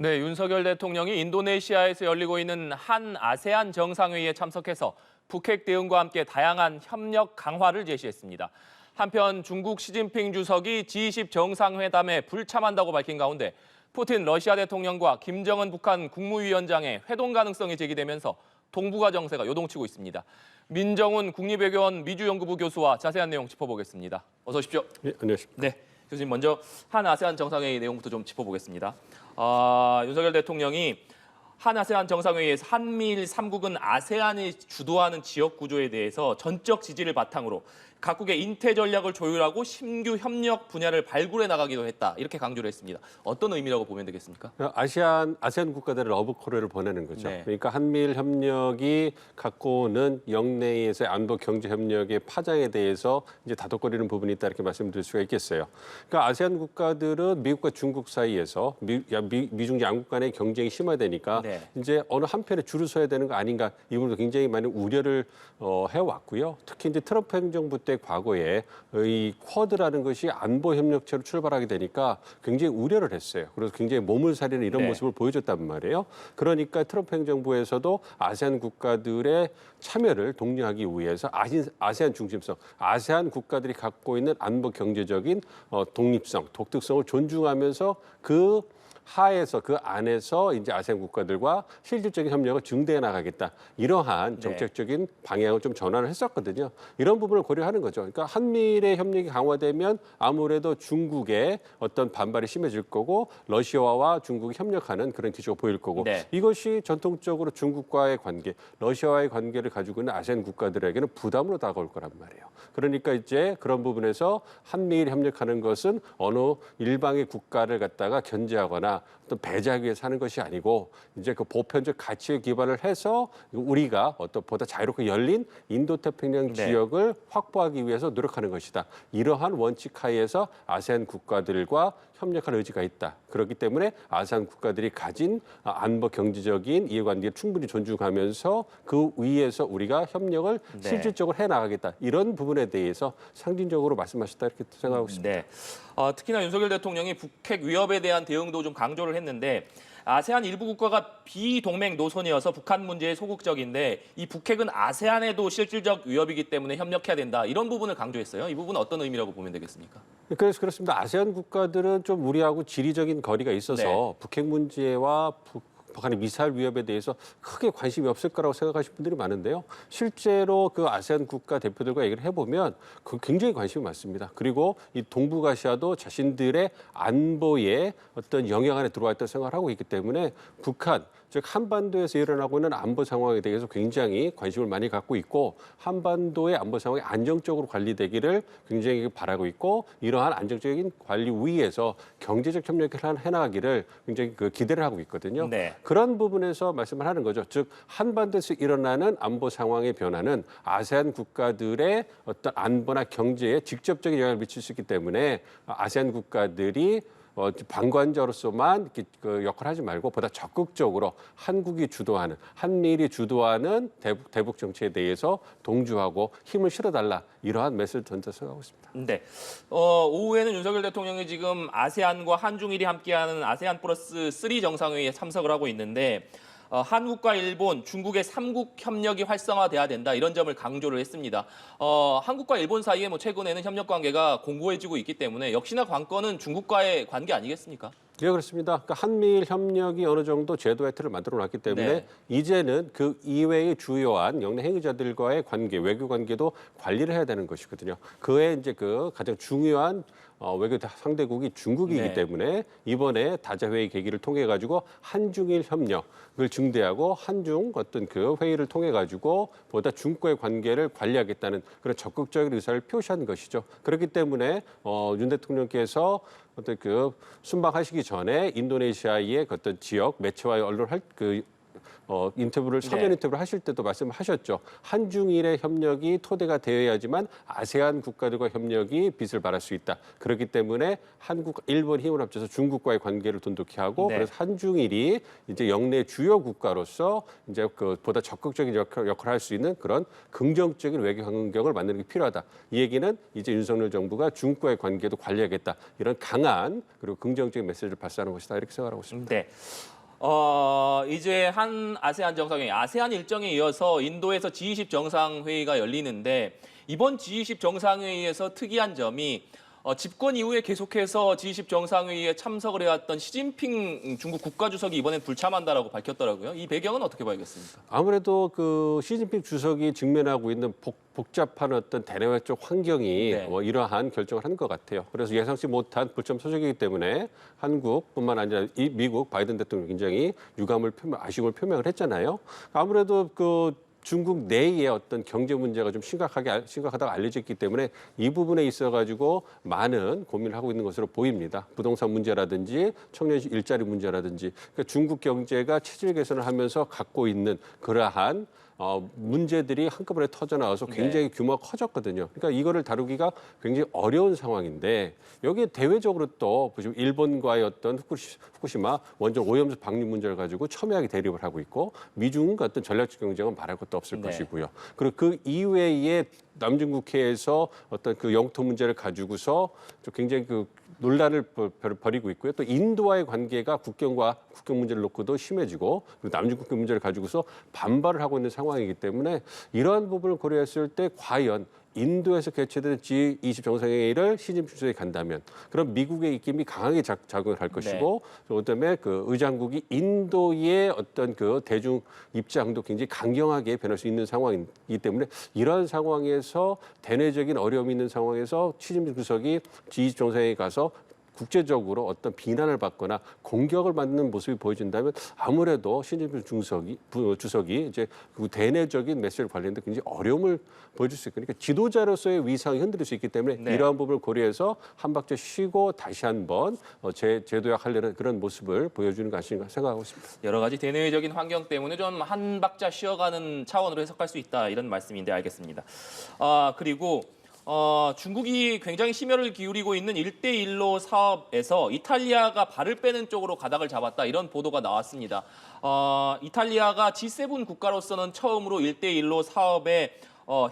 네, 윤석열 대통령이 인도네시아에서 열리고 있는 한 아세안 정상회의에 참석해서 북핵 대응과 함께 다양한 협력 강화를 제시했습니다. 한편 중국 시진핑 주석이 G20 정상회담에 불참한다고 밝힌 가운데 푸틴 러시아 대통령과 김정은 북한 국무위원장의 회동 가능성이 제기되면서 동북아 정세가 요동치고 있습니다. 민정훈 국립외교원 미주연구부 교수와 자세한 내용 짚어보겠습니다. 어서 오십시오. 네, 안녕하십니까. 네, 교수님 먼저 한 아세안 정상회의 내용부터 좀 짚어보겠습니다. 윤석열 대통령이 한 아세안 정상회의에서 한미일 3국은 아세안이 주도하는 지역 구조에 대해서 전적 지지를 바탕으로 각국의 인태 전략을 조율하고 신규 협력 분야를 발굴해 나가기도 했다. 이렇게 강조를 했습니다. 어떤 의미라고 보면 되겠습니까? 아세안 국가들의 러브콜을 보내는 거죠. 네. 그러니까 한미일 협력이 갖고 오는 영내에서의 안보 경제 협력의 파장에 대해서 이제 다독거리는 부분이 있다 이렇게 말씀드릴 수가 있겠어요. 그러니까 아세안 국가들은 미국과 중국 사이에서 미중 양국 간의 경쟁이 심화되니까 네. 이제 어느 한편에 줄을 서야 되는 거 아닌가 이 부분도 굉장히 많은 우려를 해왔고요. 특히 이제 트럼프 행정부 때 과거에 이 쿼드라는 것이 안보 협력체로 출발하게 되니까 굉장히 우려를 했어요. 그래서 굉장히 몸을 사리는 이런 네. 모습을 보여줬단 말이에요. 그러니까 트럼프 행정부에서도 아세안 국가들의 참여를 독려하기 위해서 아세안 중심성, 아세안 국가들이 갖고 있는 안보 경제적인 독립성, 독특성을 존중하면서 그 하에서 그 안에서 이제 아세안 국가들과 실질적인 협력을 증대해 나가겠다. 이러한 정책적인 방향을 좀 전환을 했었거든요. 이런 부분을 고려하는 거죠. 그러니까 한미일의 협력이 강화되면 아무래도 중국의 어떤 반발이 심해질 거고 러시아와 중국이 협력하는 그런 기조가 보일 거고 네. 이것이 전통적으로 중국과의 관계, 러시아와의 관계를 가지고 있는 아세안 국가들에게는 부담으로 다가올 거란 말이에요. 그러니까 이제 그런 부분에서 한미일 협력하는 것은 어느 일방의 국가를 갖다가 견제하거나 또 배제하기 위해서 하는 것이 아니고 이제 그 보편적 가치에 기반을 해서 우리가 어떤 보다 자유롭고 열린 인도태평양 지역을 확보하기 위해서 노력하는 것이다. 이러한 원칙 하에서 아세안 국가들과 협력할 의지가 있다. 그렇기 때문에 아세안 국가들이 가진 안보 경제적인 이해관계를 충분히 존중하면서 그 위에서 우리가 협력을 실질적으로 해나가겠다. 이런 부분에 대해서 상징적으로 말씀하셨다 이렇게 생각하고 있습니다. 네. 특히나 윤석열 대통령이 북핵 위협에 대한 대응도 좀 강조를 했는데 아세안 일부 국가가 비동맹 노선이어서 북한 문제에 소극적인데 이 북핵은 아세안에도 실질적 위협이기 때문에 협력해야 된다. 이런 부분을 강조했어요. 이 부분은 어떤 의미라고 보면 되겠습니까? 그래서 그렇습니다. 아세안 국가들은 좀 우리하고 지리적인 거리가 있어서 북핵 문제와 북한의 미사일 위협에 대해서 크게 관심이 없을 거라고 생각하시는 분들이 많은데요. 실제로 그 아세안 국가 대표들과 얘기를 해보면 굉장히 관심이 많습니다. 그리고 이 동북아시아도 자신들의 안보에 어떤 영향 안에 들어와 있다고 생각을 하고 있기 때문에 북한, 즉 한반도에서 일어나고 있는 안보 상황에 대해서 굉장히 관심을 많이 갖고 있고 한반도의 안보 상황이 안정적으로 관리되기를 굉장히 바라고 있고 이러한 안정적인 관리 위에서 경제적 협력을 해나가기를 굉장히 기대를 하고 있거든요. 네. 그런 부분에서 말씀을 하는 거죠. 즉 한반도에서 일어나는 안보 상황의 변화는 아세안 국가들의 어떤 안보나 경제에 직접적인 영향을 미칠 수 있기 때문에 아세안 국가들이 방관자로서만 그 역할을 하지 말고 보다 적극적으로 한국이 주도하는 한미일이 주도하는 대북 정책에 대해서 동조하고 힘을 실어달라 이러한 메시지를 던져 생각하고 있습니다. 네. 오후에는 윤석열 대통령이 지금 아세안과 한중일이 함께하는 아세안 플러스 3 정상회의에 참석을 하고 있는데 한국과 일본, 중국의 3국 협력이 활성화돼야 된다 이런 점을 강조를 했습니다. 한국과 일본 사이에 최근에는 협력 관계가 공고해지고 있기 때문에 역시나 관건은 중국과의 관계 아니겠습니까? 네, 그렇습니다. 그러니까 한미일 협력이 어느 정도 제도의 틀을 만들어놨기 때문에 이제는 그 이외의 주요한 영내 행위자들과의 관계, 외교 관계도 관리를 해야 되는 것이거든요. 그에 이제 그 가장 중요한 외교 상대국이 중국이기 때문에 이번에 다자회의 계기를 통해 가지고 한중일 협력을 증대하고 한중 어떤 그 회의를 통해 가지고 보다 중국과의 관계를 관리하겠다는 그런 적극적인 의사를 표시한 것이죠. 그렇기 때문에 윤 대통령께서 어떤 그 순방하시기 전에 인도네시아의 어떤 지역 매체와의 언론 서면 인터뷰를 하실 때도 말씀하셨죠. 한중일의 협력이 토대가 되어야지만 아세안 국가들과 협력이 빛을 발할 수 있다. 그렇기 때문에 한국, 일본 힘을 합쳐서 중국과의 관계를 돈독히 하고 네. 그래서 한중일이 이제 영내 주요 국가로서 이제 보다 적극적인 역할을 할 수 있는 그런 긍정적인 외교 환경을 만드는 게 필요하다. 이 얘기는 이제 윤석열 정부가 중국과의 관계도 관리하겠다. 이런 강한 그리고 긍정적인 메시지를 발산하는 것이다. 이렇게 생각하고 있습니다. 네. 이제 한 아세안 정상회의, 아세안 일정에 이어서 인도에서 G20 정상회의가 열리는데 이번 G20 정상회의에서 특이한 점이 집권 이후에 계속해서 G20 정상회의에 참석을 해왔던 시진핑 중국 국가주석이 이번엔 불참한다라고 밝혔더라고요. 이 배경은 어떻게 봐야겠습니까? 아무래도 그 시진핑 주석이 직면하고 있는 복잡한 어떤 대내외적 환경이 네. 이러한 결정을 한 것 같아요. 그래서 예상치 못한 불참 소식이기 때문에 한국뿐만 아니라 미국 바이든 대통령이 굉장히 아쉬움을 표명을 했잖아요. 아무래도 그 중국 내의 어떤 경제 문제가 좀 심각하다고 알려졌기 때문에 이 부분에 있어가지고 많은 고민을 하고 있는 것으로 보입니다. 부동산 문제라든지 청년 일자리 문제라든지 그러니까 중국 경제가 체질 개선을 하면서 갖고 있는 그러한 문제들이 한꺼번에 터져나와서 굉장히 규모가 커졌거든요. 그러니까 이거를 다루기가 굉장히 어려운 상황인데 여기에 대외적으로 또 보시면 일본과의 어떤 후쿠시마 원전 오염수 방류 문제를 가지고 첨예하게 대립을 하고 있고 미중과 어떤 전략적 경쟁은 말할 것도 없을 것이고요. 그리고 그 이외에 남중국해에서 어떤 그 영토 문제를 가지고서 좀 굉장히 그 논란을 벌이고 있고요. 또 인도와의 관계가 국경 문제를 놓고도 심해지고 그리고 남중국해 문제를 가지고서 반발을 하고 있는 상황이기 때문에 이러한 부분을 고려했을 때 과연 인도에서 개최된 G20 정상회의를 시진핑 주석이 간다면 그럼 미국의 입김이 강하게 작용을 할 것이고 그다음에 그 의장국이 인도의 어떤 그 대중 입장도 굉장히 강경하게 변할 수 있는 상황이기 때문에 이러한 상황에서 대내적인 어려움이 있는 상황에서 시진핑 주석이 G20 정상회의에 가서 국제적으로 어떤 비난을 받거나 공격을 받는 모습이 보여진다면 아무래도 시진핑 주석이 이제 그 대내적인 메시지를 관련된 굉장히 어려움을 보여줄 수 있고 그러니까 지도자로서의 위상이 흔들릴 수 있기 때문에 이러한 부분을 고려해서 한 박자 쉬고 다시 한번 재도약하려는 그런 모습을 보여주는 것 아닌가 생각하고 있습니다. 여러 가지 대내외적인 환경 때문에 좀 한 박자 쉬어가는 차원으로 해석할 수 있다 이런 말씀인데 알겠습니다. 그리고 중국이 굉장히 심혈을 기울이고 있는 1대1로 사업에서 이탈리아가 발을 빼는 쪽으로 가닥을 잡았다 이런 보도가 나왔습니다. 이탈리아가 G7 국가로서는 처음으로 1대1로 사업에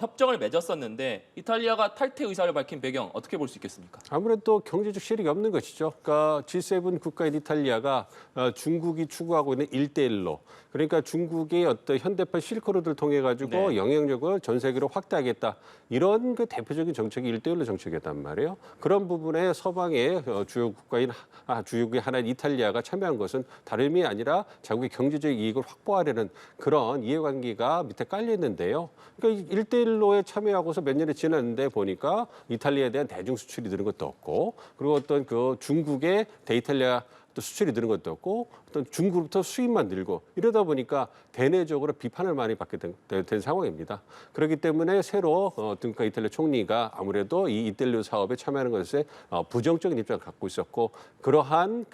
협정을 맺었었는데 이탈리아가 탈퇴 의사를 밝힌 배경 어떻게 볼 수 있겠습니까? 아무래도 경제적 실익이 없는 것이죠. 그러니까 G7 국가인 이탈리아가 중국이 추구하고 있는 1대1로 그러니까 중국의 어떤 현대판 실크로드를 통해 가지고 영향력을 전 세계로 확대하겠다. 이런 그 대표적인 정책이 1대1로 정책이었단 말이에요. 그런 부분에 서방의 주요국의 하나인 이탈리아가 참여한 것은 다름이 아니라 자국의 경제적 이익을 확보하려는 그런 이해관계가 밑에 깔려 있는데요. 그러니까 1대1로에 참여하고서 몇 년이 지났는데 보니까 이탈리아에 대한 대중 수출이 느는 것도 없고 그리고 어떤 그 중국의 대이탈리아 또 수출이 느는 것도 없고 어떤 중국부터 수입만 늘고 이러다 보니까 대내적으로 비판을 많이 받게 된 상황입니다. 그렇기 때문에 새로 그러니까 이탈리아 총리가 아무래도 이 이탈리아 사업에 참여하는 것에 부정적인 입장을 갖고 있었고 그러한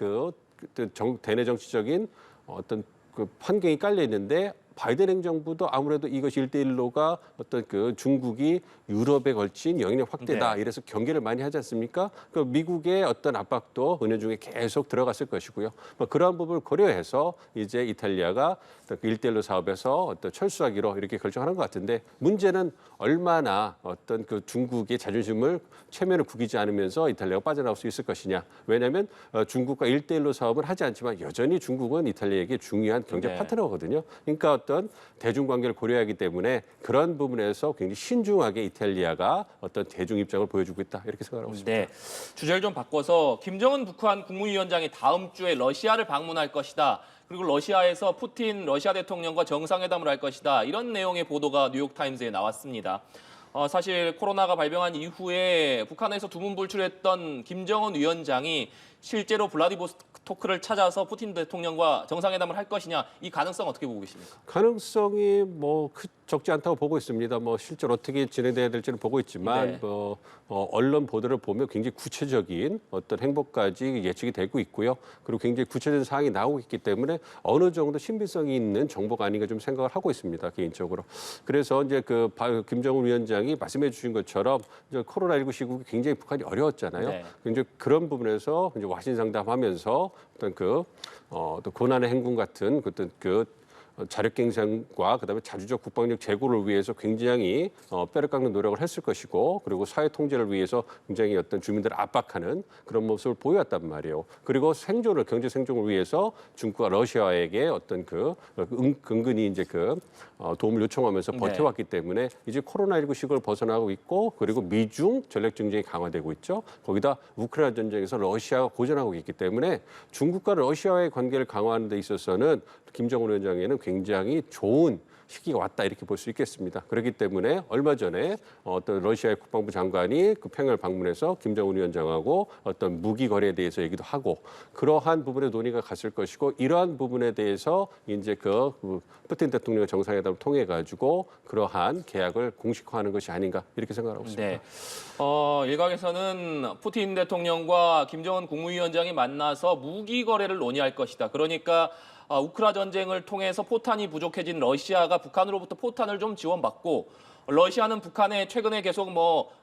대내 정치적인 어떤 그 환경이 깔려 있는데 바이든 행정부도 아무래도 이것이 1대1로가 어떤 그 중국이 유럽에 걸친 영향력 확대다. 이래서 경계를 많이 하지 않습니까? 그 미국의 어떤 압박도 은연중에 계속 들어갔을 것이고요. 그러한 부분을 고려해서 이제 이탈리아가 1대1로 사업에서 어떤 철수하기로 이렇게 결정하는 것 같은데 문제는 얼마나 어떤 그 중국의 자존심을 체면을 구기지 않으면서 이탈리아가 빠져나올 수 있을 것이냐. 왜냐하면 중국과 1대1로 사업을 하지 않지만 여전히 중국은 이탈리아에게 중요한 경제 파트너거든요. 그러니까 어떤 대중관계를 고려하기 때문에 그런 부분에서 굉장히 신중하게 이탈리아가 어떤 대중 입장을 보여주고 있다 이렇게 생각하고 있습니다. 네, 주제를 좀 바꿔서 김정은 북한 국무위원장이 다음 주에 러시아를 방문할 것이다. 그리고 러시아에서 푸틴 러시아 대통령과 정상회담을 할 것이다. 이런 내용의 보도가 뉴욕타임즈에 나왔습니다. 사실 코로나가 발병한 이후에 북한에서 두문불출했던 김정은 위원장이 실제로 블라디보스토크를 찾아서 푸틴 대통령과 정상회담을 할 것이냐 이 가능성 어떻게 보고 계십니까? 가능성이 적지 않다고 보고 있습니다. 실제로 어떻게 진행돼야 될지는 보고 있지만 네. 언론 보도를 보면 굉장히 구체적인 어떤 행보까지 예측이 되고 있고요. 그리고 굉장히 구체적인 사항이 나오고 있기 때문에 어느 정도 신빙성이 있는 정보가 아닌가 좀 생각을 하고 있습니다. 개인적으로. 그래서 이제 김정은 위원장이 말씀해 주신 것처럼 이제 코로나19 시국이 굉장히 북한이 어려웠잖아요. 네. 굉장히 그런 부분에서 이제 와신 상담하면서 어떤 또 고난의 행군 같은 자력갱생과 그다음에 자주적 국방력 제고를 위해서 굉장히 뼈를 깎는 노력을 했을 것이고 그리고 사회 통제를 위해서 굉장히 어떤 주민들을 압박하는 그런 모습을 보여왔단 말이에요. 그리고 경제 생존을 위해서 중국과 러시아에게 어떤 은근히 이제 도움을 요청하면서 버텨왔기 때문에 이제 코로나19 시국을 벗어나고 있고 그리고 미중 전략 경쟁이 강화되고 있죠. 거기다 우크라이나 전쟁에서 러시아가 고전하고 있기 때문에 중국과 러시아의 관계를 강화하는 데 있어서는 김정은 위원장에는 굉장히 좋은 시기가 왔다 이렇게 볼 수 있겠습니다. 그렇기 때문에 얼마 전에 어떤 러시아의 국방부 장관이 평양을 방문해서 김정은 위원장하고 어떤 무기 거래에 대해서 얘기도 하고 그러한 부분에 논의가 갔을 것이고 이러한 부분에 대해서 이제 푸틴 대통령 정상회담을 통해 가지고 그러한 계약을 공식화하는 것이 아닌가 이렇게 생각하고 있습니다. 네. 일각에서는 푸틴 대통령과 김정은 국무위원장이 만나서 무기 거래를 논의할 것이다. 그러니까 우크라 전쟁을 통해서 포탄이 부족해진 러시아가 북한으로부터 포탄을 좀 지원받고 러시아는 북한에 최근에 계속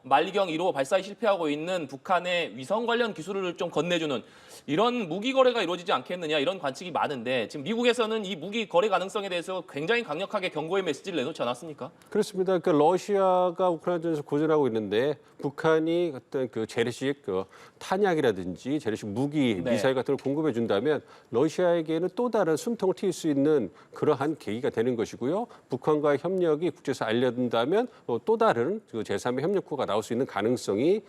만리경 1호 발사에 실패하고 있는 북한의 위성 관련 기술을 좀 건네주는 이런 무기 거래가 이루어지지 않겠느냐 이런 관측이 많은데 지금 미국에서는 이 무기 거래 가능성에 대해서 굉장히 강력하게 경고의 메시지를 내놓지 않았습니까? 그렇습니다. 러시아가 우크라이나 전에서 고전하고 있는데 북한이 어떤 재래식 탄약이라든지 재래식 무기, 네. 미사일 같은 걸 공급해 준다면 러시아에게는 또 다른 숨통을 트일 수 있는 그러한 계기가 되는 것이고요. 북한과의 협력이 국제에서 알려진다면 또 다른 제3의 협력구가 나올 수 있는 가능성이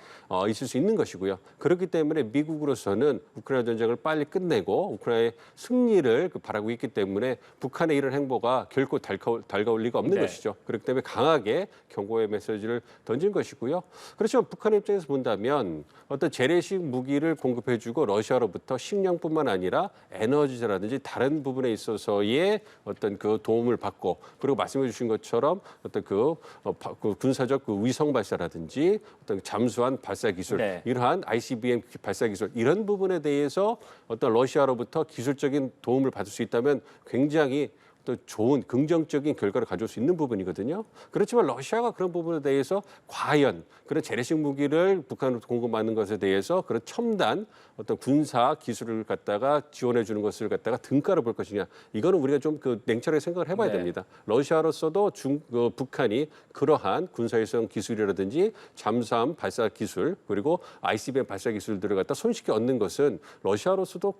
있을 수 있는 것이고요. 그렇기 때문에 미국으로서는 우크라이나 전쟁을 빨리 끝내고 우크라이나의 승리를 바라고 있기 때문에 북한의 이런 행보가 결코 달가울 리가 없는 네. 것이죠. 그렇기 때문에 강하게 경고의 메시지를 던진 것이고요. 그렇지만 북한의 입장에서 본다면 어떤 재래식 무기를 공급해주고 러시아로부터 식량뿐만 아니라 에너지라든지 다른 부분에 있어서의 어떤 도움을 받고 그리고 말씀해 주신 것처럼 어떤 군사적 위성 발사라든지 어떤 잠수함 발사 기술 네. 이러한 ICBM 발사 기술 이런 부분에 대해서 어떤 러시아로부터 기술적인 도움을 받을 수 있다면 굉장히 또 좋은 긍정적인 결과를 가져올 수 있는 부분이거든요. 그렇지만 러시아가 그런 부분에 대해서 과연 그런 재래식 무기를 북한으로 공급하는 것에 대해서 그런 첨단 어떤 군사 기술을 갖다가 지원해 주는 것을 갖다가 등가를 볼 것이냐. 이거는 우리가 좀 냉철하게 생각을 해봐야 네. 됩니다. 러시아로서도 북한이 그러한 군사위성 기술이라든지 잠수함 발사 기술 그리고 ICBM 발사 기술들을 갖다 손쉽게 얻는 것은 러시아로서도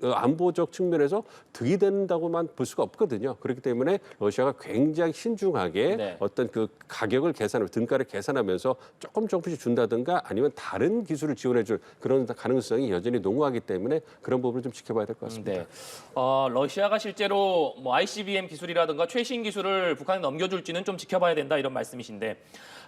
안보적 측면에서 득이 된다고만 볼 수가 없거든요. 그렇기 때문에 러시아가 굉장히 신중하게 네. 어떤 가격을 등가를 계산하면서 조금씩 준다든가 아니면 다른 기술을 지원해 줄 그런 가능성이 여전히 농후하기 때문에 그런 부분을 좀 지켜봐야 될 것 같습니다. 네. 러시아가 실제로 ICBM 기술이라든가 최신 기술을 북한에 넘겨줄지는 좀 지켜봐야 된다 이런 말씀이신데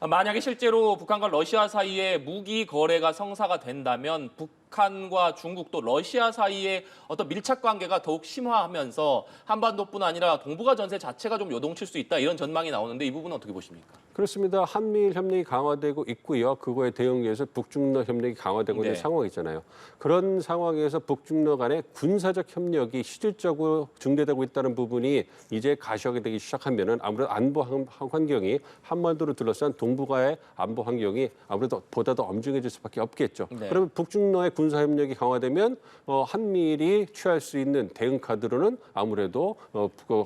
만약에 실제로 북한과 러시아 사이에 무기 거래가 성사가 된다면 북한과 중국 또 러시아 사이의 어떤 밀착 관계가 더욱 심화하면서 한반도뿐 아니라 동북아 전세 자체가 좀 요동칠 수 있다 이런 전망이 나오는데 이 부분은 어떻게 보십니까? 그렇습니다. 한미일 협력이 강화되고 있고요. 그거에 대응해서 북중러 협력이 강화되고 있는 네. 상황이잖아요. 그런 상황에서 북중러 간의 군사적 협력이 실질적으로 증대되고 있다는 부분이 이제 가시화가 되기 시작하면은 아무래도 안보 환경이 한반도를 둘러싼 동북아의 안보 환경이 아무래도 보다 더 엄중해질 수밖에 없겠죠. 네. 그러면 북중러의 군사 협력이 강화되면 한미일이 취할 수 있는 대응 카드로는 아무래도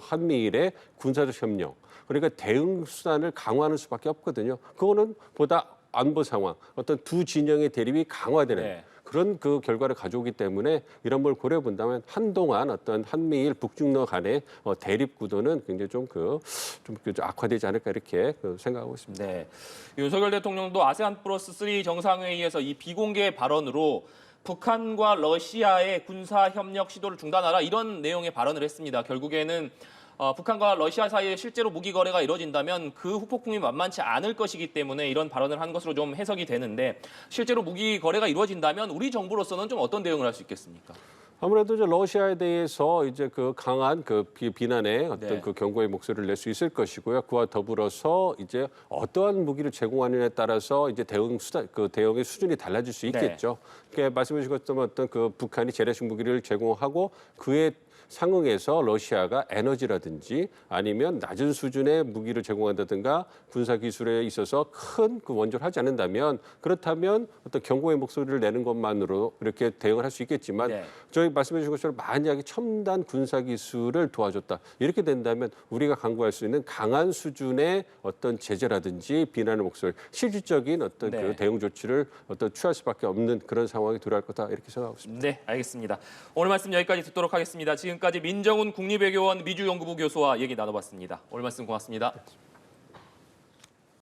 한미일의 군사적 협력 그러니까 대응 수단을 강화하는 수밖에 없거든요. 그거는 보다 안보 상황, 어떤 두 진영의 대립이 강화되는 네. 그런 결과를 가져오기 때문에 이런 걸 고려해 본다면 한동안 어떤 한미일 북중러 간의 대립 구도는 굉장히 좀 악화되지 않을까 이렇게 생각하고 있습니다. 네. 윤석열 대통령도 아세안 플러스 3 정상회의에서 이 비공개 발언으로 북한과 러시아의 군사 협력 시도를 중단하라 이런 내용의 발언을 했습니다. 결국에는 북한과 러시아 사이에 실제로 무기 거래가 이루어진다면 그 후폭풍이 만만치 않을 것이기 때문에 이런 발언을 한 것으로 좀 해석이 되는데 실제로 무기 거래가 이루어진다면 우리 정부로서는 좀 어떤 대응을 할 수 있겠습니까? 아무래도 이제 러시아에 대해서 이제 그 강한 그 비난의 어떤 네. 그 경고의 목소리를 낼 수 있을 것이고요. 그와 더불어서 이제 어떠한 무기를 제공하느냐에 따라서 이제 대응의 수준이 달라질 수 있겠죠. 그러니까 말씀해 주신 것처럼 어떤 그 북한이 재래식 무기를 제공하고 그에 상응해서 러시아가 에너지라든지 아니면 낮은 수준의 무기를 제공한다든가 군사 기술에 있어서 큰 그 원조를 하지 않는다면 그렇다면 어떤 경고의 목소리를 내는 것만으로 이렇게 대응을 할 수 있겠지만 네. 저희 말씀해 주신 것처럼 만약에 첨단 군사 기술을 도와줬다 이렇게 된다면 우리가 강구할 수 있는 강한 수준의 어떤 제재라든지 비난의 목소리 실질적인 어떤 네. 그 대응 조치를 어떤 취할 수밖에 없는 그런 상황이 도래할 거다 이렇게 생각하고 있습니다. 네, 알겠습니다. 오늘 말씀 여기까지 듣도록 하겠습니다. 지금까지 민정훈 국립외교원 미주연구부 교수와 얘기 나눠봤습니다. 오늘 말씀 고맙습니다.